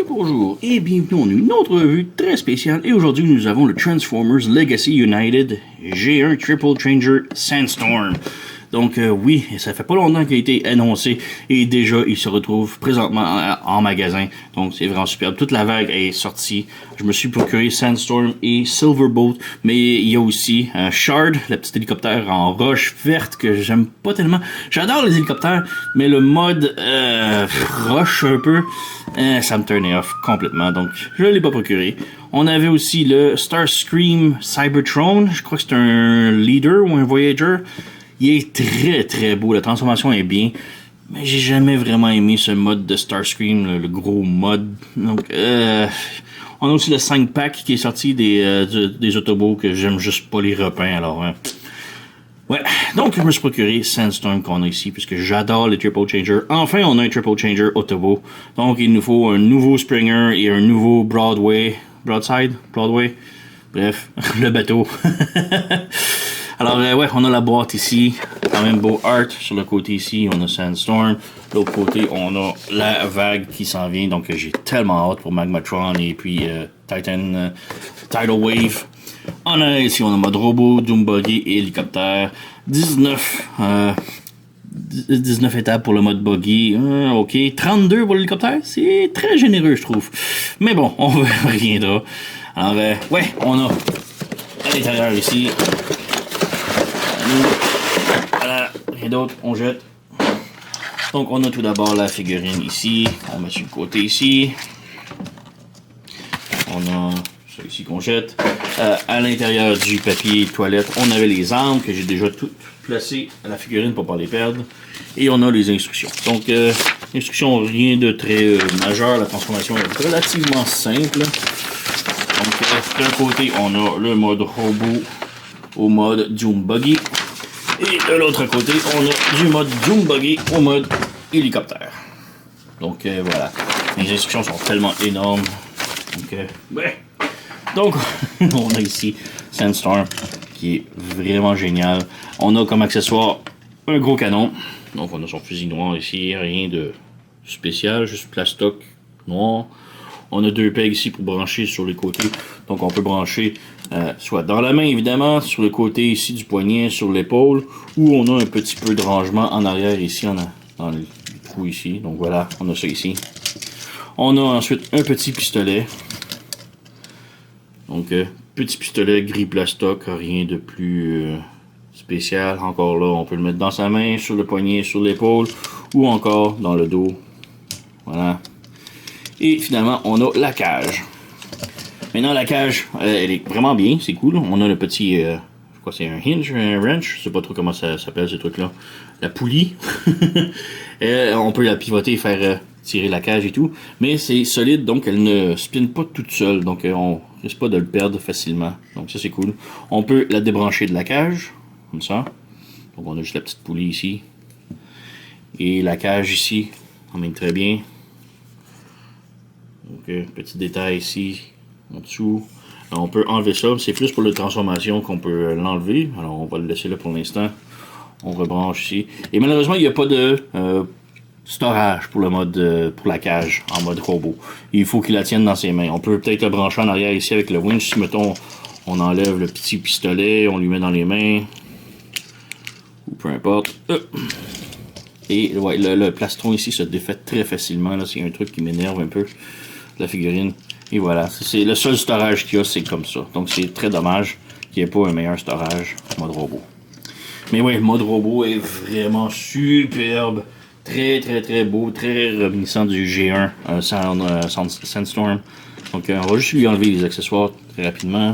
bonjour et bienvenue en une autre revue très spéciale. Et aujourd'hui, nous avons le Transformers Legacy United G1 Triple Changer Sandstorm. Donc oui, ça fait pas longtemps qu'il a été annoncé et déjà il se retrouve présentement en magasin. Donc c'est vraiment superbe. Toute la vague est sortie. Je me suis procuré Sandstorm et Silverbolt, mais il y a aussi Shard, le petit hélicoptère en roche verte que j'aime pas tellement. J'adore les hélicoptères, mais le mode roche un peu, ça me turnait off complètement. Donc je l'ai pas procuré. On avait aussi le Starscream Cybertron. Je crois que c'est un leader ou un Voyager. Il est très très beau, la transformation est bien, mais j'ai jamais vraiment aimé ce mode de Starscream, le gros mode. Donc, on a aussi le 5-pack qui est sorti des Autobots que j'aime juste pas les repeints, alors. Ouais, donc je me suis procuré Sandstorm qu'on a ici, puisque j'adore les Triple Changer. Enfin, on a un Triple Changer Autobot. Donc, il nous faut un nouveau Springer et un nouveau Broadway. Broadway? Bref, le bateau. Alors, ouais, on a la boîte ici. Quand même beau art. Sur le côté ici, on a Sandstorm. De l'autre côté, on a la vague qui s'en vient. Donc, j'ai tellement hâte pour Magmatron et puis Tidal Wave. On a ici, on a mode robot, Doom Buggy et hélicoptère. 19 étapes pour le mode buggy. Ok. 32 pour l'hélicoptère. C'est très généreux, je trouve. Mais bon, on reviendra. Alors, ouais, on a à l'intérieur ici. Voilà, rien d'autre, on jette. Donc on a tout d'abord la figurine ici, on met sur le côté ici. On a ça ici qu'on jette. À l'intérieur du papier toilette, on avait les armes que j'ai déjà toutes placées à la figurine pour ne pas les perdre. Et on a les instructions. Donc instructions, rien de très majeur, la transformation est relativement simple. Donc d'un côté on a le mode robot au mode Doom Buggy. Et de l'autre côté, on a du mode Doom Buggy au mode hélicoptère. Donc voilà. Les instructions sont tellement énormes. Donc, ouais. Donc on a ici Sandstorm qui est vraiment génial. On a comme accessoire un gros canon. Donc on a son fusil noir ici, rien de spécial, juste plastoc noir. On a deux pegs ici pour brancher sur les côtés. Donc on peut brancher soit dans la main évidemment, sur le côté ici du poignet, sur l'épaule, ou on a un petit peu de rangement en arrière ici, dans le trou ici. Donc voilà, on a ça ici. On a ensuite un petit pistolet. Donc petit pistolet gris plastoc, rien de plus spécial. Encore là, on peut le mettre dans sa main, sur le poignet, sur l'épaule, ou encore dans le dos. Voilà. Et finalement, on a la cage. Maintenant, la cage, elle est vraiment bien, c'est cool. On a le petit, je crois que c'est un hinge, un wrench, je sais pas trop comment ça s'appelle ce truc-là. La poulie. On peut la pivoter et faire tirer la cage et tout. Mais c'est solide, donc elle ne spinne pas toute seule. Donc on risque pas de le perdre facilement. Donc ça c'est cool. On peut la débrancher de la cage, comme ça. Donc on a juste la petite poulie ici. Et la cage ici, on met très bien. Donc, petit détail ici, en dessous. Alors, on peut enlever ça. C'est plus pour la transformation qu'on peut l'enlever. Alors, on va le laisser là pour l'instant. On rebranche ici. Et malheureusement, il n'y a pas de storage pour le mode pour la cage en mode robot. Il faut qu'il la tienne dans ses mains. On peut peut-être le brancher en arrière ici avec le winch. Si, mettons, on enlève le petit pistolet, on lui met dans les mains. Ou peu importe. Et ouais, le plastron ici se défait très facilement. Là, c'est un truc qui m'énerve un peu. La figurine. Et voilà, c'est le seul storage qu'il y a, c'est comme ça. Donc c'est très dommage qu'il n'y ait pas un meilleur storage mode robot. Mais oui, le mode robot est vraiment superbe. Très très très beau, très reminiscent du G1 Sandstorm. Donc on va juste lui enlever les accessoires très rapidement.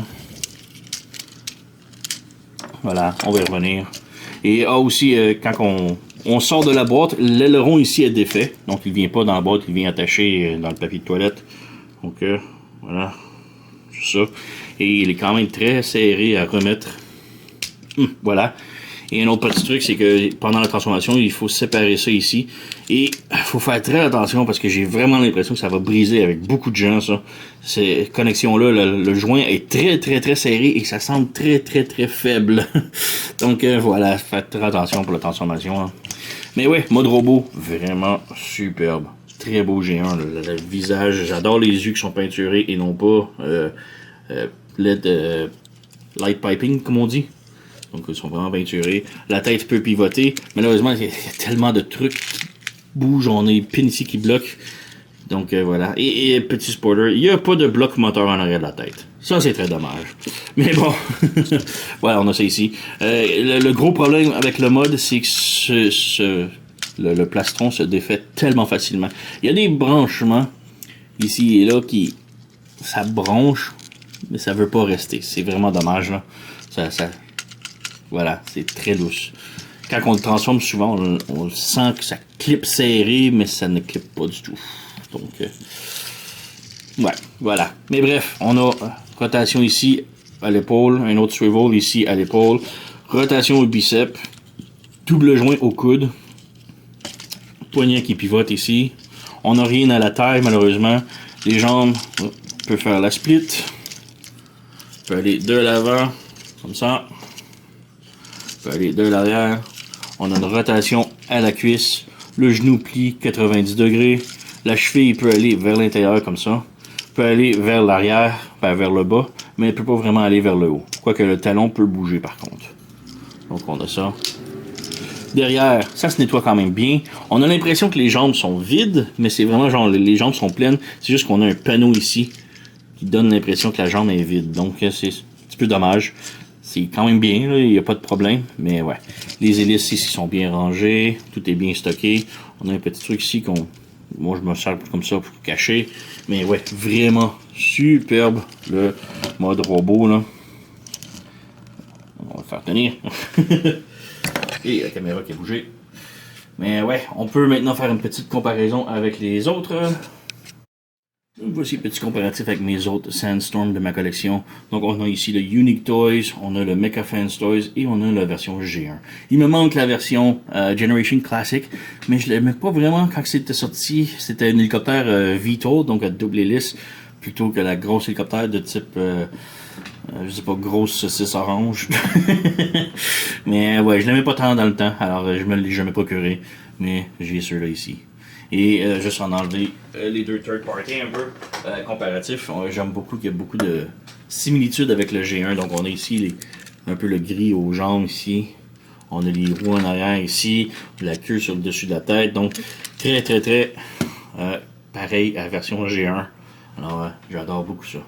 Voilà, on va y revenir. Et aussi, quand on sort de la boîte, l'aileron ici est défait. Donc il ne vient pas dans la boîte, il vient attaché dans le papier de toilette. Donc voilà, c'est ça. Et il est quand même très serré à remettre. Voilà. Et un autre petit truc, c'est que pendant la transformation, il faut séparer ça ici. Et il faut faire très attention parce que j'ai vraiment l'impression que ça va briser avec beaucoup de gens, ça. Ces connexions-là, le joint est très très très serré et ça semble très très très faible. Donc voilà, faites très attention pour la transformation. Hein. Mais ouais, mode robot, vraiment superbe. très beau G1. Le visage, j'adore les yeux qui sont peinturés et non pas LED light piping, comme on dit. Donc, ils sont vraiment peinturés. La tête peut pivoter. Malheureusement, il y a tellement de trucs qui bougent. On a les pins ici qui bloquent. Donc, voilà. Et petit spoiler, il n'y a pas de bloc moteur en arrière de la tête. Ça, c'est très dommage. Mais bon, voilà, on a ça ici. Le gros problème avec le mode, c'est que le plastron se défait tellement facilement. Il y a des branchements ici et là qui... Ça bronche, mais ça veut pas rester. C'est vraiment dommage, là. Voilà, c'est très lousse. Quand on le transforme, souvent, on sent que ça clip serré, mais ça ne clip pas du tout. Donc, ouais, voilà. Mais bref, on a rotation ici à l'épaule, un autre swivel ici à l'épaule, rotation au bicep, double joint au coude, poignet qui pivote ici. On n'a rien à la taille, malheureusement. Les jambes, on peut faire la split. On peut aller de l'avant, comme ça. On peut aller de l'arrière. On a une rotation à la cuisse. Le genou plie 90 degrés. La cheville peut aller vers l'intérieur comme ça. Peut aller vers l'arrière, vers le bas, mais elle peut pas vraiment aller vers le haut. Quoique le talon peut bouger par contre. Donc on a ça. Derrière, ça se nettoie quand même bien. On a l'impression que les jambes sont vides, mais c'est vraiment genre les jambes sont pleines. C'est juste qu'on a un panneau ici qui donne l'impression que la jambe est vide. Donc c'est un petit peu dommage. C'est quand même bien, il n'y a pas de problème. Mais ouais. Les hélices ici sont bien rangées. Tout est bien stocké. On a un petit truc ici qu'on... Moi je me sers comme ça pour cacher. Mais ouais, vraiment superbe le mode robot là. On va le faire tenir. Et la caméra qui a bougé. Mais ouais, on peut maintenant faire une petite comparaison avec les autres. Voici petit comparatif avec mes autres Sandstorm de ma collection. Donc on a ici le Unique Toys, on a le Mecha Fans Toys et on a la version G1. Il me manque la version Generation Classic, mais je l'aimais pas vraiment quand c'était sorti. C'était un hélicoptère VTOL, donc à double hélice, plutôt que la grosse hélicoptère de type... je sais pas, grosse saucisse orange. Mais ouais, je l'aimais pas tant dans le temps, alors je me l'ai jamais procuré. Mais j'ai ceux-là ici. Et juste en enlever les deux third party un peu comparatifs. J'aime beaucoup qu'il y a beaucoup de similitudes avec le G1. Donc on a ici un peu le gris aux jambes ici. On a les roues en arrière ici. La queue sur le dessus de la tête. Donc très pareil à la version G1. Alors j'adore beaucoup ça.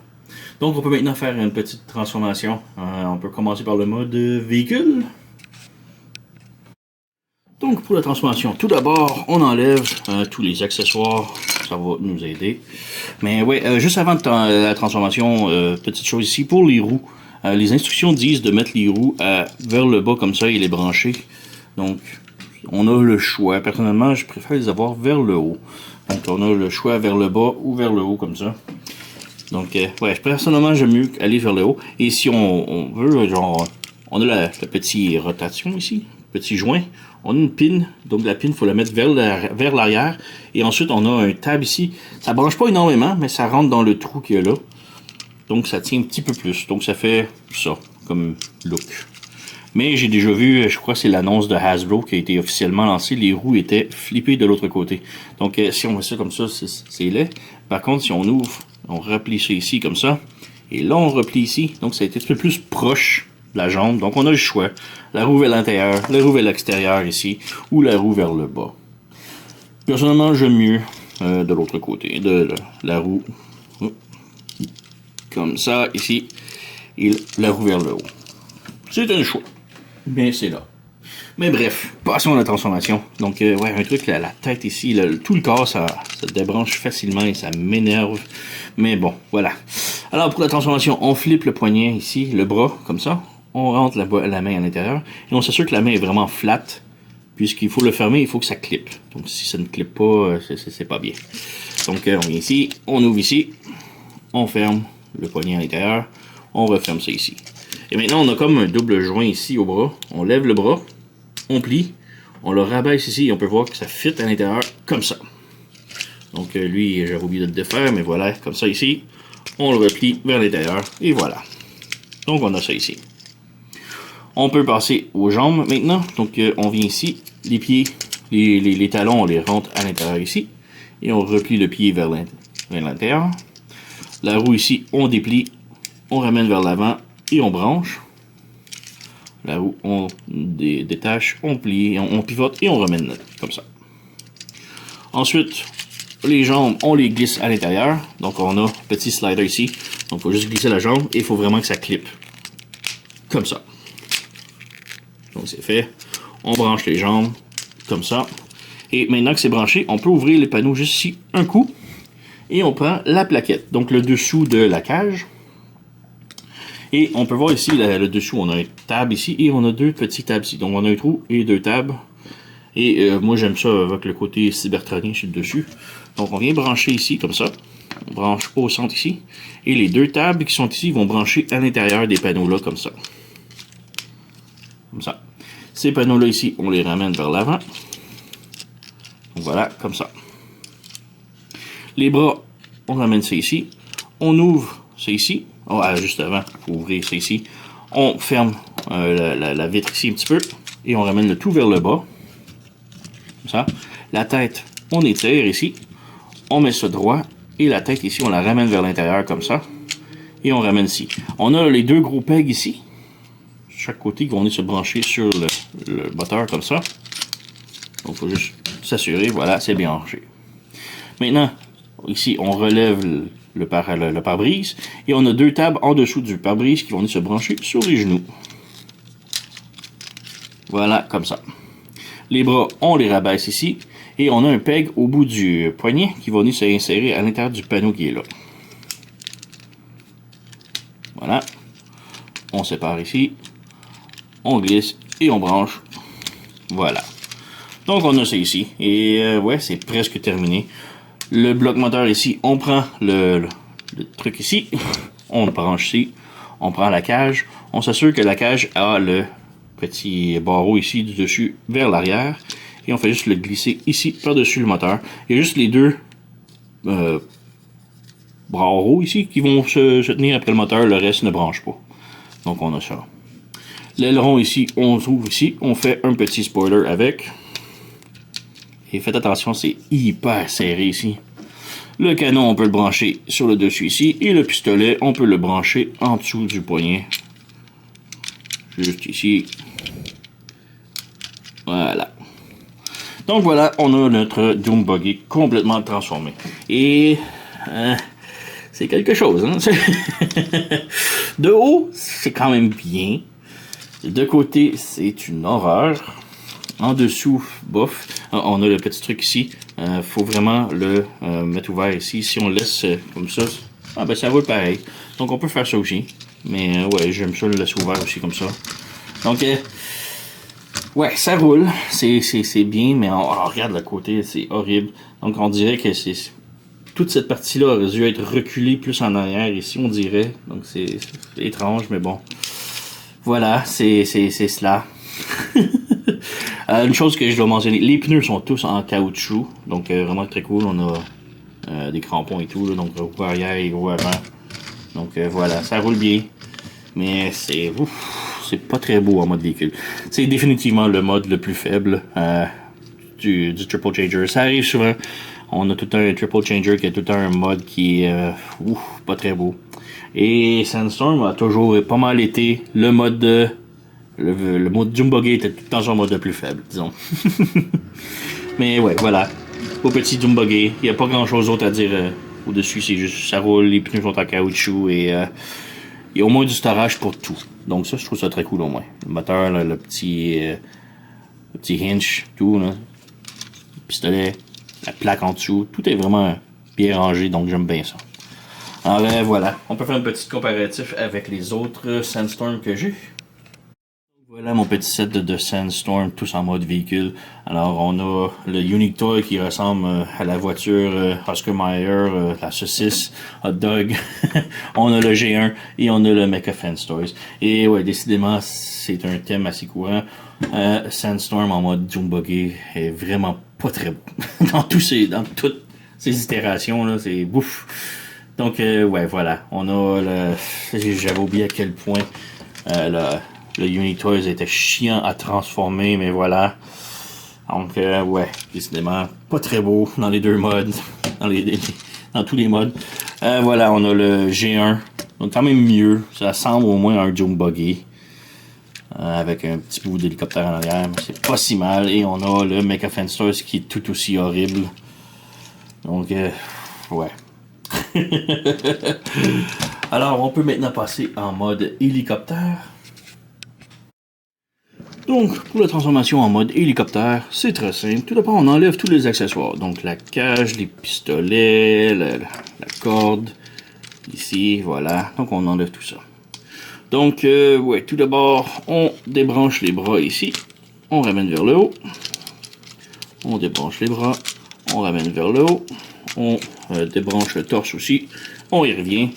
Donc on peut maintenant faire une petite transformation. On peut commencer par le mode véhicule. Donc pour la transformation, tout d'abord, on enlève tous les accessoires. Ça va nous aider. Mais ouais, juste avant la transformation, petite chose ici, pour les roues. Les instructions disent de mettre les roues vers le bas comme ça et les brancher. Donc on a le choix. Personnellement, je préfère les avoir vers le haut. Donc on a le choix vers le bas ou vers le haut comme ça. Donc, ouais, personnellement, j'aime mieux aller vers le haut. Et si on veut, genre, on a la petite rotation ici, petit joint. On a une pin, donc la pin, il faut la mettre vers l'arrière. Et ensuite, on a un tab ici. Ça ne branche pas énormément, mais ça rentre dans le trou qu'il y a là. Donc, ça tient un petit peu plus. Donc, ça fait ça, comme look. Mais j'ai déjà vu, je crois que c'est l'annonce de Hasbro qui a été officiellement lancée. Les roues étaient flippées de l'autre côté. Donc, si on met ça comme ça, c'est laid. Par contre, si on ouvre... On replie ça ici comme ça. Et là, on replie ici. Donc, ça a été un peu plus proche de la jambe. Donc, on a le choix. La roue vers l'intérieur, la roue vers l'extérieur ici, ou la roue vers le bas. Personnellement, j'aime mieux de l'autre côté. De la roue. Comme ça, ici. Et la roue vers le haut. C'est un choix. Mais c'est là. Mais bref, passons à la transformation. Donc, ouais, un truc, la tête ici, tout le corps, ça débranche facilement et ça m'énerve. Mais bon, voilà. Alors, pour la transformation, on flippe le poignet ici, le bras, comme ça. On rentre la main à l'intérieur. Et on s'assure que la main est vraiment flat. Puisqu'il faut le fermer, il faut que ça clippe. Donc, si ça ne clippe pas, c'est pas bien. Donc, on vient ici, on ouvre ici. On ferme le poignet à l'intérieur. On referme ça ici. Et maintenant, on a comme un double joint ici au bras. On lève le bras. On plie, on le rabaisse ici et on peut voir que ça fit à l'intérieur comme ça. Donc lui, j'avais oublié de le défaire, mais voilà, comme ça ici. On le replie vers l'intérieur et voilà. Donc on a ça ici. On peut passer aux jambes maintenant. Donc on vient ici, les pieds, les talons, on les rentre à l'intérieur ici. et on replie le pied vers l'intérieur. La roue ici, on déplie, on ramène vers l'avant et on branche. La roue, on détache, on plie, on pivote et on ramène comme ça. Ensuite, les jambes, on les glisse à l'intérieur. Donc on a un petit slider ici. Donc il faut juste glisser la jambe et il faut vraiment que ça clippe. Comme ça. Donc c'est fait. On branche les jambes comme ça. Et maintenant que c'est branché, on peut ouvrir les panneaux juste ici un coup. Et on prend la plaquette, donc le dessous de la cage. Et on peut voir ici le dessous, on a un tab ici et on a deux petits tabs ici. Donc on a un trou et deux tabs. Et moi j'aime ça avec le côté cybertronien sur le dessus. Donc on vient brancher ici comme ça. On branche au centre ici. Et les deux tabs qui sont ici vont brancher à l'intérieur des panneaux là comme ça. Comme ça. Ces panneaux là ici, on les ramène vers l'avant. Voilà, comme ça. Les bras, on ramène ça ici. On ouvre ça ici. Oh, juste avant, il faut ouvrir ça ici. On ferme la vitre ici un petit peu. Et on ramène le tout vers le bas. Comme ça. La tête, on étire ici. On met ça droit. Et la tête ici, on la ramène vers l'intérieur comme ça. Et on ramène ici. On a les deux gros pegs ici. Chaque côté qui vont venir se brancher sur le moteur comme ça. Donc il faut juste s'assurer. Voilà, c'est bien rangé. Maintenant, ici, on relève le pare-brise et on a deux tables en dessous du pare-brise qui vont venir se brancher sur les genoux. Voilà, comme ça. Les bras, on les rabaisse ici et on a un peg au bout du poignet qui va venir s'insérer à l'intérieur du panneau qui est là. Voilà. On sépare ici, on glisse et on branche. Voilà. Donc on a ça ici et ouais, c'est presque terminé. Le bloc moteur ici, on prend le truc ici, on le branche ici, on prend la cage, on s'assure que la cage a le petit barreau ici du dessus vers l'arrière et on fait juste le glisser ici par-dessus le moteur. Il y a juste les deux barreaux ici qui vont se tenir après le moteur, le reste ne branche pas. Donc on a ça. L'aileron ici, on ouvre ici, on fait un petit spoiler avec. Et faites attention, c'est hyper serré ici. Le canon, on peut le brancher sur le dessus ici. Et le pistolet, on peut le brancher en dessous du poignet. Juste ici. Voilà. Donc voilà, on a notre Doom Buggy complètement transformé. Et c'est quelque chose. Hein? De haut, c'est quand même bien. De côté, c'est une horreur. En dessous, bof, on a le petit truc ici. Faut vraiment le mettre ouvert ici. Si on le laisse comme ça, ben ça roule pareil. Donc on peut faire ça aussi. Mais ouais, j'aime ça le laisser ouvert aussi comme ça. Donc ouais, ça roule. C'est bien, mais on regarde le côté, c'est horrible. Donc on dirait que toute cette partie-là aurait dû être reculée plus en arrière ici, on dirait. Donc c'est étrange, mais bon. Voilà, c'est cela. Une chose que je dois mentionner, les pneus sont tous en caoutchouc, donc vraiment très cool. On a des crampons et tout, là, donc roue arrière et roue avant. Donc voilà, ça roule bien, mais c'est pas très beau en mode véhicule. C'est définitivement le mode le plus faible du Triple Changer. Ça arrive souvent. On a tout un Triple Changer qui a tout un mode qui est pas très beau. Et Sandstorm a toujours pas mal été le mode le mode Doom Buggy était tout le temps son mode le plus faible, disons. Mais ouais, voilà. Au petit Doom Buggy, il n'y a pas grand chose d'autre à dire au-dessus, c'est juste ça roule, les pneus sont en caoutchouc et il y a au moins du storage pour tout. Donc ça, je trouve ça très cool au moins. Le moteur, là, le petit hinge, tout, là. Le pistolet, la plaque en dessous, tout est vraiment bien rangé, donc j'aime bien ça. Alors voilà, on peut faire un petit comparatif avec les autres Sandstorm que j'ai. Voilà mon petit set de Sandstorm, tous en mode véhicule. Alors on a le Unique Toy qui ressemble à la voiture Oscar Mayer, la saucisse, hot dog. On a le G1 et on a le Mecha Fence Toys. Et ouais, décidément, c'est un thème assez courant. Sandstorm en mode Doom Buggy est vraiment pas très beau. dans toutes ces itérations, là, c'est bouf. Donc ouais, voilà. On a j'avais oublié à quel point le Unique Toys était chiant à transformer, mais voilà. Donc, ouais, décidément, pas très beau dans les deux modes, dans tous les modes. Voilà, on a le G1, donc quand même mieux, ça ressemble au moins à un Dune Buggy, avec un petit bout d'hélicoptère en arrière, mais c'est pas si mal. Et on a le Mecha Fensters qui est tout aussi horrible. Donc, ouais. Alors, on peut maintenant passer en mode hélicoptère. Donc, pour la transformation en mode hélicoptère, c'est très simple. Tout d'abord, on enlève tous les accessoires. Donc, la cage, les pistolets, la corde, ici, voilà. Donc, on enlève tout ça. Donc, ouais, tout d'abord, on débranche les bras ici. On ramène vers le haut. On débranche les bras. On ramène vers le haut. On débranche le torse aussi. On y revient.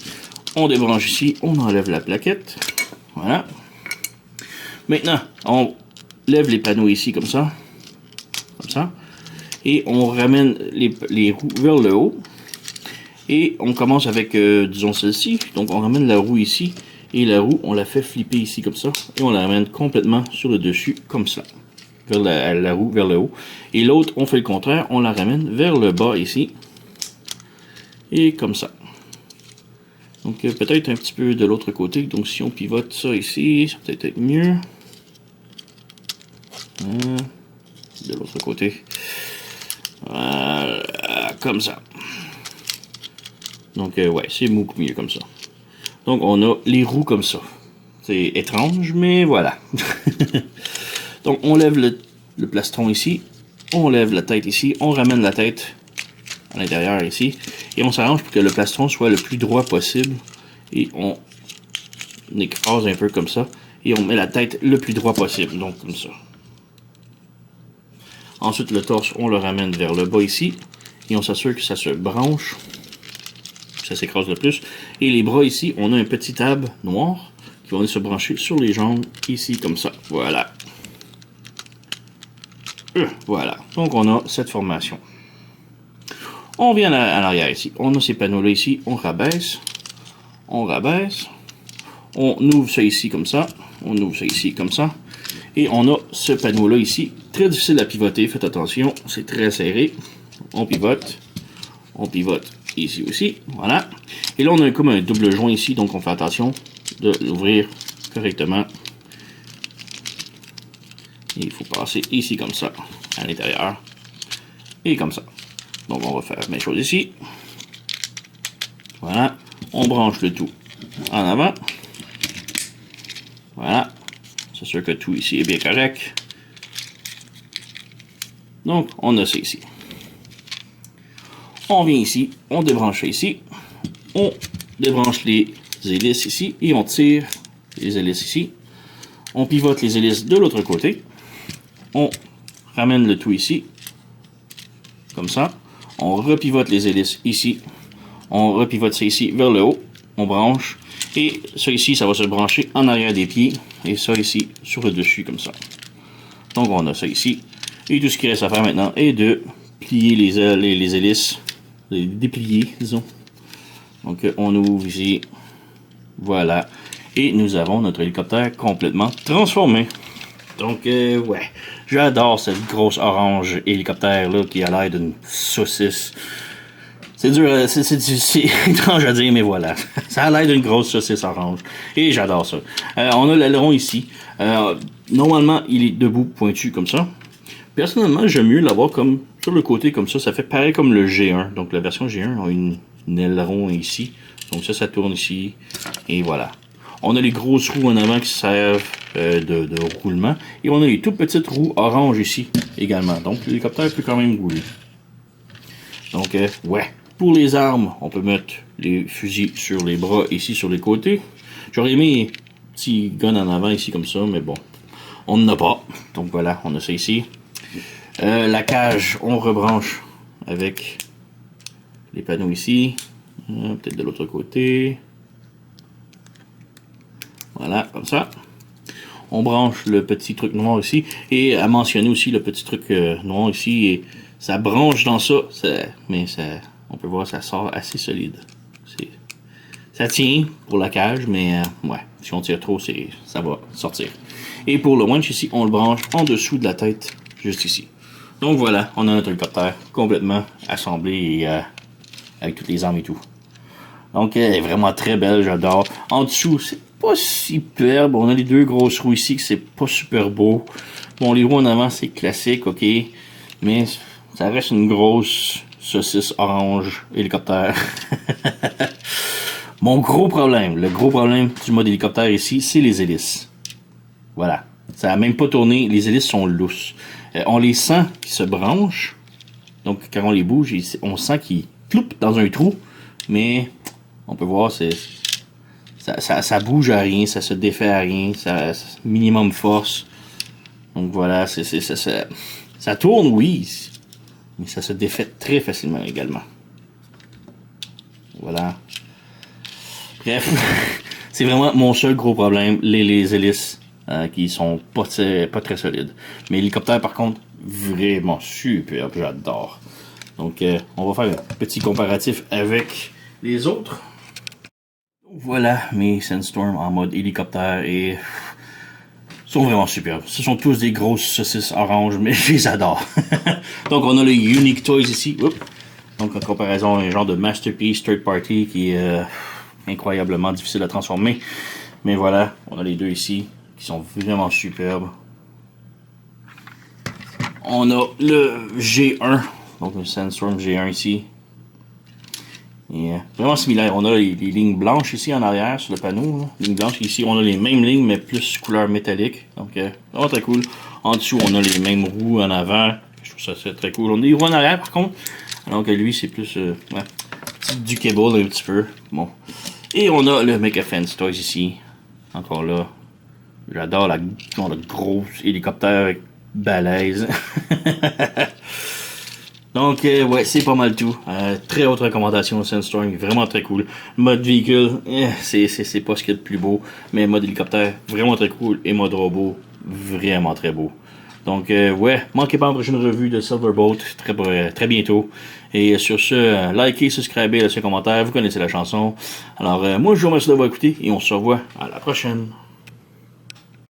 On débranche ici. On enlève la plaquette. Voilà. Maintenant, on lève les panneaux ici comme ça. Comme ça. Et on ramène les roues vers le haut. Et on commence avec, disons, celle-ci. Donc, on ramène la roue ici. Et la roue, on la fait flipper ici comme ça. Et on la ramène complètement sur le dessus comme ça. Vers la roue vers le haut. Et l'autre, on fait le contraire. On la ramène vers le bas ici. Et comme ça. Donc, peut-être un petit peu de l'autre côté. Donc, si on pivote ça ici, ça peut être mieux. De l'autre côté. Voilà, comme ça. Donc, ouais, c'est beaucoup mieux comme ça. Donc, on a les roues comme ça. C'est étrange, mais voilà. Donc, on lève le plastron ici. On lève la tête ici. On ramène la tête à l'intérieur ici. Et on s'arrange pour que le plastron soit le plus droit possible. Et on écrase un peu comme ça. Et on met la tête le plus droit possible. Donc, comme ça. Ensuite, le torse, on le ramène vers le bas ici. Et on s'assure que ça se branche. Ça s'écrase le plus. Et les bras ici, on a un petit tab noir qui va se brancher sur les jambes ici, comme ça. Voilà. Voilà. Donc, on a cette formation. On vient à l'arrière ici. On a ces panneaux-là ici. On rabaisse. On rabaisse. On ouvre ça ici comme ça. On ouvre ça ici comme ça. Et on a ce panneau-là ici. Très difficile à pivoter. Faites attention. C'est très serré. On pivote. On pivote ici aussi. Voilà. Et là, on a comme un double joint ici. Donc, on fait attention de l'ouvrir correctement. Et il faut passer ici comme ça. À l'intérieur. Et comme ça. Donc, on va faire la même chose ici. Voilà. On branche le tout en avant. Voilà. C'est sûr que tout ici est bien correct. Donc, on a ça ici. On vient ici, on débranche ça ici. On débranche les hélices ici et on tire les hélices ici. On pivote les hélices de l'autre côté. On ramène le tout ici. Comme ça. On repivote les hélices ici. On repivote ça ici vers le haut. On branche. Et ça ici, ça va se brancher en arrière des pieds. Et ça ici, sur le dessus, comme ça. Donc, on a ça ici. Et tout ce qu'il reste à faire maintenant est de plier les hélices. Les déplier, disons. Donc, on ouvre ici. Voilà. Et nous avons notre hélicoptère complètement transformé. Donc, ouais. J'adore cette grosse orange hélicoptère-là qui a l'air d'une saucisse. C'est dur, c'est étrange à dire, mais voilà. Ça a l'air d'une grosse saucisse orange. Et j'adore ça. On a l'aileron ici. Normalement, il est debout, pointu, comme ça. Personnellement, j'aime mieux l'avoir comme sur le côté, comme ça. Ça fait pareil comme le G1. Donc, la version G1 a une aileron ici. Donc, ça tourne ici. Et voilà. On a les grosses roues en avant qui servent de roulement. Et on a les toutes petites roues orange ici également. Donc, l'hélicoptère peut quand même rouler. Donc, ouais. Pour les armes, on peut mettre les fusils sur les bras ici sur les côtés. J'aurais aimé un petit gun en avant ici comme ça, mais bon. On n'en a pas. Donc, voilà, on a ça ici. La cage, on rebranche avec les panneaux ici. Peut-être de l'autre côté. Voilà, comme ça. On branche le petit truc noir ici. Et à mentionner aussi le petit truc noir ici. Et ça branche dans ça. Mais ça, on peut voir ça sort assez solide. Ça tient pour la cage, mais ouais, si on tire trop, ça va sortir. Et pour le winch ici, on le branche en dessous de la tête, juste ici. Donc voilà, on a notre hélicoptère complètement assemblé et avec toutes les armes et tout. Donc elle est vraiment très belle, j'adore. En dessous, c'est pas superbe. On a les deux grosses roues ici, que c'est pas super beau. Bon, les roues en avant, c'est classique, ok. Mais ça reste une grosse saucisse orange hélicoptère. Mon gros problème, le gros problème du mode hélicoptère ici, c'est les hélices. Voilà. Ça n'a même pas tourné, les hélices sont lousses. On les sent qui se branchent. Donc quand on les bouge, on sent qu'ils ploupent dans un trou. Mais on peut voir, ça bouge à rien, ça se défait à rien, ça minimum force. Donc voilà, ça tourne, oui, mais ça se défait très facilement également. Voilà. Bref, c'est vraiment mon seul gros problème, les hélices qui sont pas très solides. Mais l'hélicoptère, par contre, vraiment super, j'adore. Donc, on va faire un petit comparatif avec les autres. Voilà mes Sandstorm en mode hélicoptère et sont vraiment superbes. Ce sont tous des grosses saucisses oranges, mais je les adore. Donc on a le Unique Toys ici. Oups. Donc en comparaison, un genre de masterpiece third party qui est incroyablement difficile à transformer. Mais voilà, on a les deux ici qui sont vraiment superbes. On a le G1, donc le Sandstorm G1 ici. Et, vraiment similaire. On a les lignes blanches ici en arrière sur le panneau. Là. Lignes blanches. Ici, on a les mêmes lignes, mais plus couleur métallique. Donc, vraiment très cool. En dessous, on a les mêmes roues en avant. Je trouve ça très cool. On a des roues en arrière, par contre. Alors que lui, c'est plus du cable un petit peu. Bon. Et on a le Make a Fence Toys ici. Encore là. J'adore la grosse hélicoptère avec balèze. Donc, ouais, c'est pas mal tout. Très haute recommandation, Sandstorm, vraiment très cool. Mode véhicule, c'est pas ce qu'il y a de plus beau. Mais mode hélicoptère, vraiment très cool. Et mode robot, vraiment très beau. Donc, ouais, manquez pas la prochaine revue de Silverboat très bientôt. Et sur ce, likez, subscribez, laissez un commentaire. Vous connaissez la chanson. Alors, moi, je vous remercie d'avoir écouté et on se revoit à la prochaine.